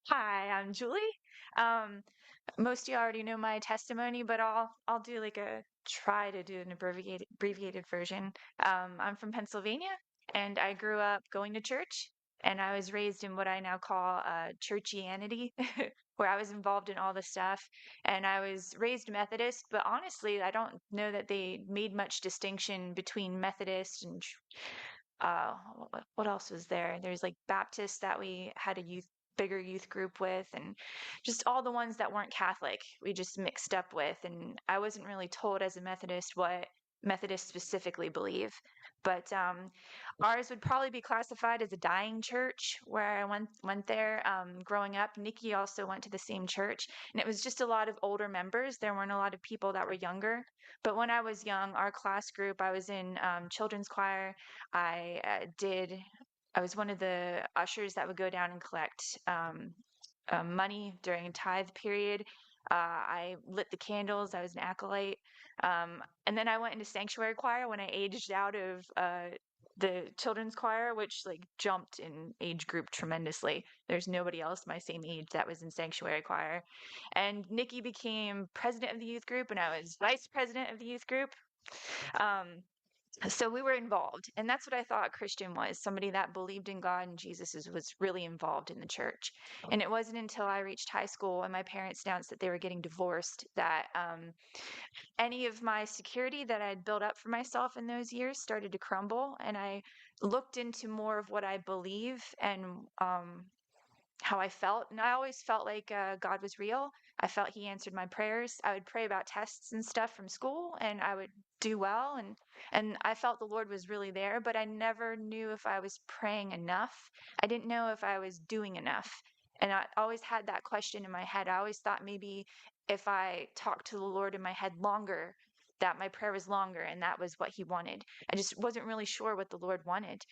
Hi, I'm Julie. Um, Most of you already know my testimony, but I'll do like a try to do an abbreviated version. I'm from Pennsylvania, and I grew up going to church, and I was raised in what I now call churchianity, where I was involved in all the stuff. And I was raised Methodist, but honestly, I don't know that they made much distinction between Methodist and what else was there? There's like Baptists that we had a bigger youth group with, and just all the ones that weren't Catholic, we just mixed up with. And I wasn't really told as a Methodist what Methodists specifically believe. But ours would probably be classified as a dying church where I went there growing up. Nikki also went to the same church, and it was just a lot of older members. There weren't a lot of people that were younger. But when I was young, our class group, I was in children's choir. I I was one of the ushers that would go down and collect money during a tithe period. I lit the candles. I was an acolyte. And then I went into sanctuary choir when I aged out of the children's choir, which like jumped in age group tremendously. There's nobody else my same age that was in sanctuary choir. And Nikki became president of the youth group, and I was vice president of the youth group. Um, so we were involved, and that's what I thought a Christian was, somebody that believed in God and Jesus was really involved in the church. And it wasn't until I reached high school and my parents announced that they were getting divorced that any of my security that I'd built up for myself in those years started to crumble. And I looked into more of what I believe and how I felt. And I always felt like God was real. I felt He answered my prayers. I would pray about tests and stuff from school, and I would do well. And I felt the Lord was really there, but I never knew if I was praying enough. I didn't know if I was doing enough. And I always had that question in my head. I always thought maybe if I talked to the Lord in my head longer, that my prayer was longer, and that was what He wanted. I just wasn't really sure what the Lord wanted.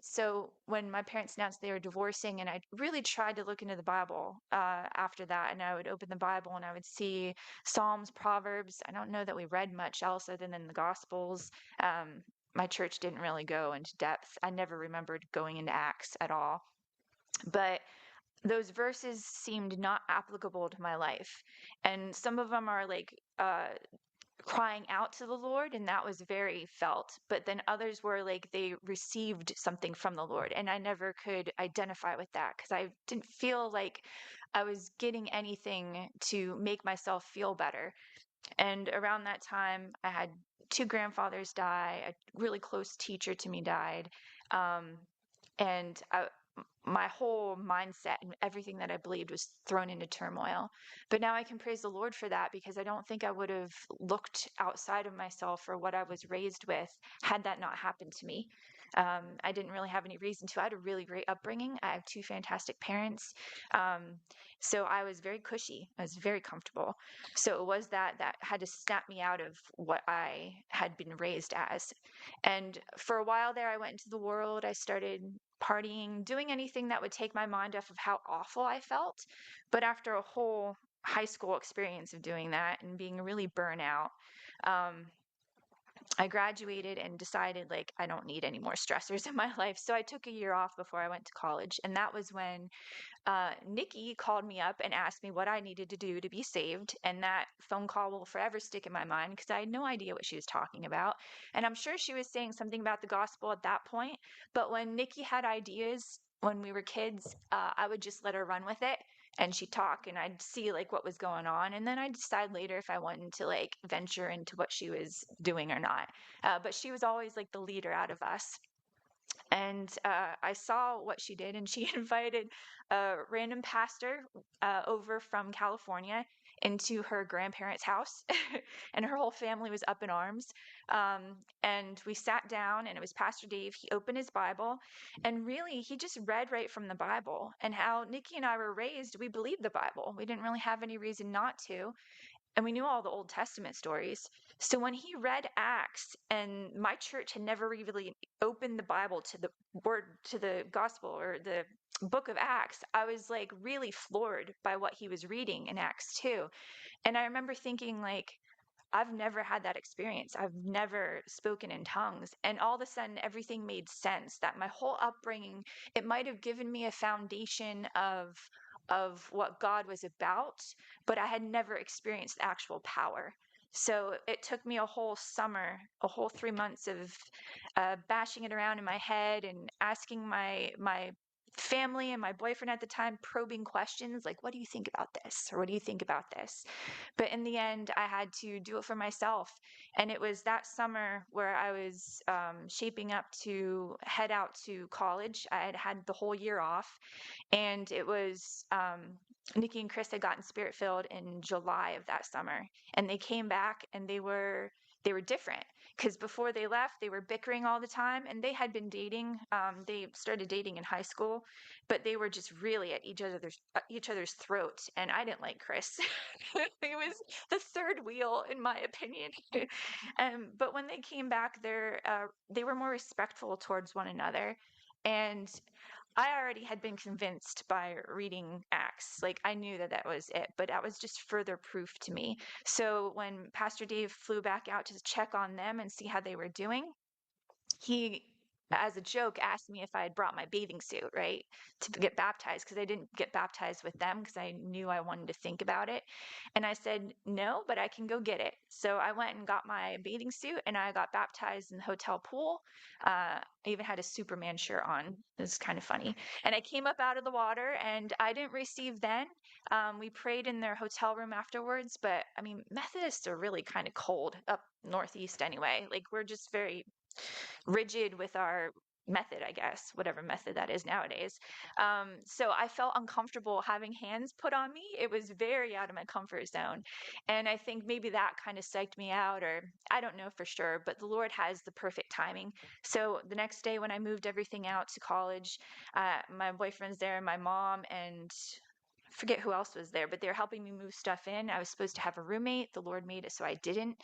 So when my parents announced they were divorcing, and I really tried to look into the Bible after that, and I would open the Bible and I would see Psalms, Proverbs. I don't know that we read much else other than the Gospels. My church didn't really go into depth. I never remembered going into Acts at all. But those verses seemed not applicable to my life. And some of them are like crying out to the Lord, and that was very felt. But then others were like they received something from the Lord, and I never could identify with that because I didn't feel like I was getting anything to make myself feel better. And around that time, I had two grandfathers die. A really close teacher to me died. Um, and my whole mindset and everything that I believed was thrown into turmoil. But now I can praise the Lord for that because I don't think I would have looked outside of myself or what I was raised with had that not happened to me. I didn't really have any reason to. I had a really great upbringing. I have two fantastic parents. So I was very cushy. I was very comfortable. So it was that had to snap me out of what I had been raised as. And for a while there, I went into the world. I started partying, doing anything that would take my mind off of how awful I felt. But after a whole high school experience of doing that and being really burnout, um, I graduated and decided like I don't need any more stressors in my life. So I took a year off before I went to college. And that was when Nikki called me up and asked me what I needed to do to be saved. And that phone call will forever stick in my mind because I had no idea what she was talking about. And I'm sure she was saying something about the gospel at that point. But when Nikki had ideas when we were kids, I would just let her run with it. And she'd talk, and I'd see like what was going on. And then I'd decide later if I wanted to like venture into what she was doing or not. But she was always like the leader out of us. And I saw what she did, and she invited a random pastor over from California into her grandparents' house, and her whole family was up in arms. And we sat down, and it was Pastor Dave. He opened his Bible, and really, he just read right from the Bible. And how Nikki and I were raised, we believed the Bible. We didn't really have any reason not to, and we knew all the Old Testament stories. So when he read Acts, and my church had never really opened the Bible to the word, to the gospel or the book of Acts, I was like really floored by what he was reading in Acts 2. And I remember thinking, like, I've never had that experience. I've never spoken in tongues. And all of a sudden, everything made sense that my whole upbringing, it might have given me a foundation of what God was about, but I had never experienced the actual power. So it took me a whole summer, a whole 3 months of bashing it around in my head and asking my family and my boyfriend at the time probing questions like, what do you think about this? Or what do you think about this? But in the end, I had to do it for myself. And it was that summer where I was shaping up to head out to college. I had had the whole year off. And it was Nikki and Chris had gotten spirit filled in July of that summer. And they came back and they were different because before they left, they were bickering all the time and they had been dating. They started dating in high school, but they were just really at each other's throat. And I didn't like Chris. He was the third wheel, in my opinion. But when they came back, they were more respectful towards one another. And I already had been convinced by reading Acts. Like I knew that that was it, but that was just further proof to me. So when Pastor Dave flew back out to check on them and see how they were doing, he, as a joke, asked me if I had brought my bathing suit, right, to get baptized because I didn't get baptized with them because I knew I wanted to think about it. And I said, no, but I can go get it. So I went and got my bathing suit and I got baptized in the hotel pool. I even had a Superman shirt on. It's kind of funny. And I came up out of the water and I didn't receive then. We prayed in their hotel room afterwards, but I mean, Methodists are really kind of cold up northeast anyway. Like we're just very rigid with our method, I guess, whatever method that is nowadays. So I felt uncomfortable having hands put on me. It was very out of my comfort zone. And I think maybe that kind of psyched me out, or I don't know for sure, but the Lord has the perfect timing. So the next day when I moved everything out to college, my boyfriend's there, my mom, and forget who else was there, but they were helping me move stuff in. I was supposed to have a roommate. The Lord made it so I didn't.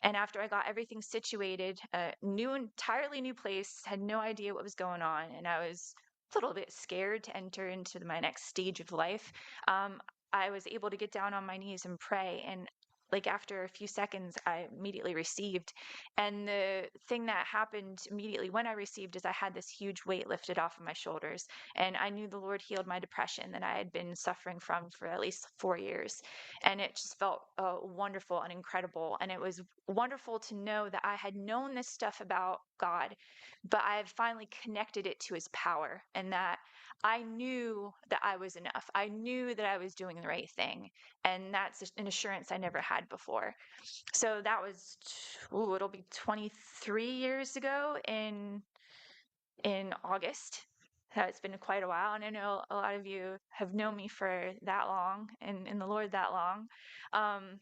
And after I got everything situated, a entirely new place, had no idea what was going on, and I was a little bit scared to enter into my next stage of life. Um, I was able to get down on my knees and pray, and like after a few seconds, I immediately received. And the thing that happened immediately when I received is I had this huge weight lifted off of my shoulders. And I knew the Lord healed my depression that I had been suffering from for at least 4 years. And it just felt wonderful and incredible. And it was wonderful to know that I had known this stuff about God, but I had finally connected it to his power and that I knew that I was enough. I knew that I was doing the right thing. And that's an assurance I never had before. So that was, it'll be 23 years ago in August. So it's been quite a while, and I know a lot of you have known me for that long and in the Lord that long. Um,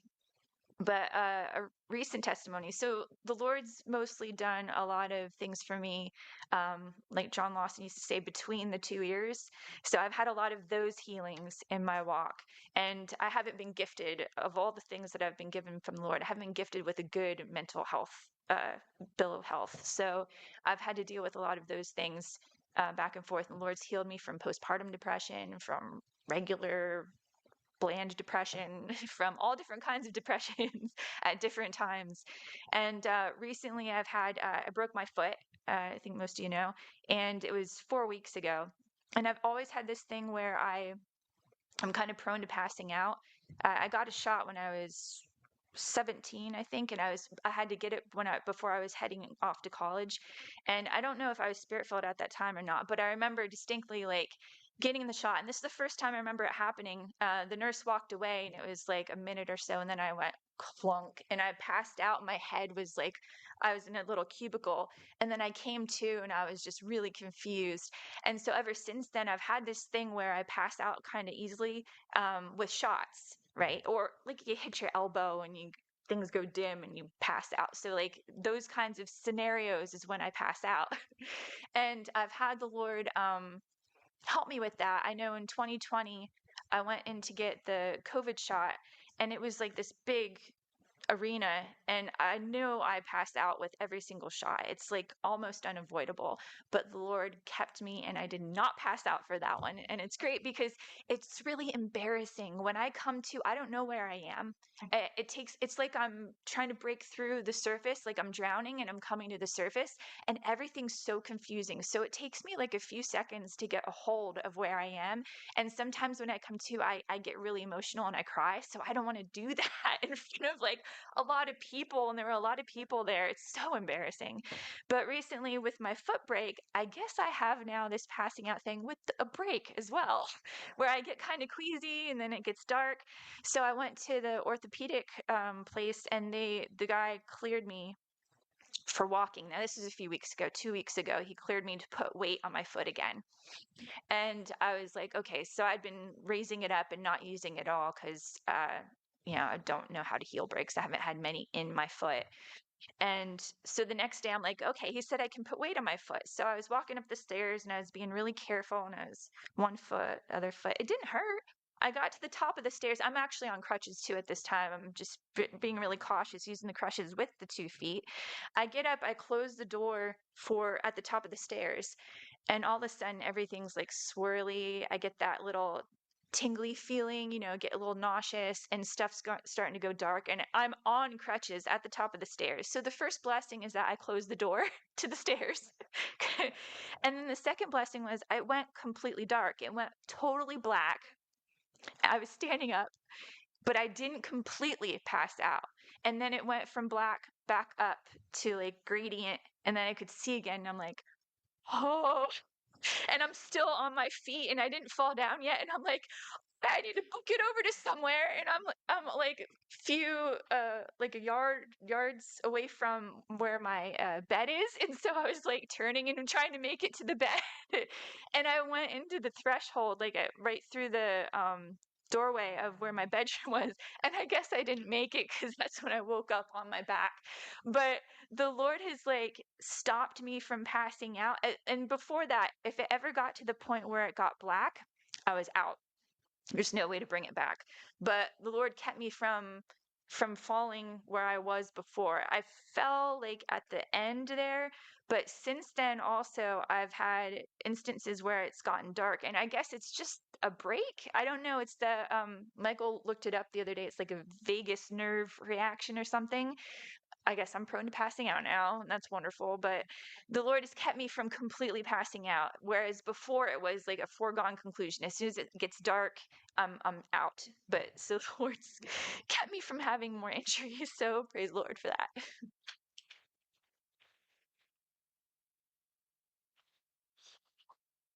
but a recent testimony. So the Lord's mostly done a lot of things for me, like John Lawson used to say, between the 2 ears. So I've had a lot of those healings in my walk, and I haven't been gifted of all the things that I've been given from the Lord. I haven't been gifted with a good mental health bill of health. So I've had to deal with a lot of those things back and forth. And the Lord's healed me from postpartum depression, from regular bland depression, from all different kinds of depressions at different times. And recently I broke my foot, I think most of you know, and it was 4 weeks ago. And I've always had this thing where I'm kind of prone to passing out. I got a shot when I was 17, I think, and I had to get it before I was heading off to college. And I don't know if I was spirit filled at that time or not, but I remember distinctly like getting the shot. And this is the first time I remember it happening. The nurse walked away and it was like a minute or so, and then I went clunk and I passed out. My head was like I was in a little cubicle, and then I came to and I was just really confused. And so ever since then, I've had this thing where I pass out kind of easily with shots, right? Or like you hit your elbow and things go dim and you pass out. So like those kinds of scenarios is when I pass out. And I've had the Lord help me with that. I know in 2020 I went in to get the COVID shot, and it was like this big arena, and I knew I passed out with every single shot. It's like almost unavoidable, but the Lord kept me and I did not pass out for that one. And it's great because it's really embarrassing when I come to, I don't know where I am. It's like I'm trying to break through the surface, like I'm drowning and I'm coming to the surface, and everything's so confusing. So it takes me like a few seconds to get a hold of where I am. And sometimes when I come to, I get really emotional and I cry. So I don't want to do that in front of like a lot of people, and there were a lot of people there. It's so embarrassing. But recently with my foot break, I guess I have now this passing out thing with a break as well, where I get kind of queasy and then it gets dark. So I went to the orthopedic place, and the guy cleared me for walking. Now this is a few weeks ago, 2 weeks ago. He cleared me to put weight on my foot again. And I was like, okay, so I'd been raising it up and not using it all because, I don't know how to heel breaks. I haven't had many in my foot. And so the next day I'm like, okay, he said I can put weight on my foot. So I was walking up the stairs and I was being really careful, and I was one foot, other foot. It didn't hurt. I got to the top of the stairs. I'm actually on crutches too at this time. I'm just being really cautious using the crutches with the 2 feet. I get up, I close the door for at the top of the stairs, and all of a sudden everything's like swirly. I get that little tingly feeling, get a little nauseous, and stuff's starting to go dark, and I'm on crutches at the top of the stairs. So the first blessing is that I closed the door to the stairs. And then the second blessing was I went completely dark. It went totally black. I was standing up, but I didn't completely pass out. And then it went from black back up to like gradient, and then I could see again, and I'm like, oh, and I'm still on my feet and I didn't fall down yet. And I'm like, I need to book it over to somewhere. And I'm like few like a yards away from where my bed is. And so I was like turning and trying to make it to the bed. And I went into the threshold, like right through the doorway of where my bedroom was. And I guess I didn't make it because that's when I woke up on my back. But the Lord has like stopped me from passing out. And before that, if it ever got to the point where it got black, I was out. There's no way to bring it back. But the Lord kept me from falling where I was before. I fell like at the end there, but since then also I've had instances where it's gotten dark, and I guess it's just a break. I don't know. It's the Michael looked it up the other day. It's like a vagus nerve reaction or something. I guess I'm prone to passing out now, and that's wonderful. But the Lord has kept me from completely passing out, whereas before it was like a foregone conclusion. As soon as it gets dark, I'm out. But so the Lord's kept me from having more injuries. So praise the Lord for that.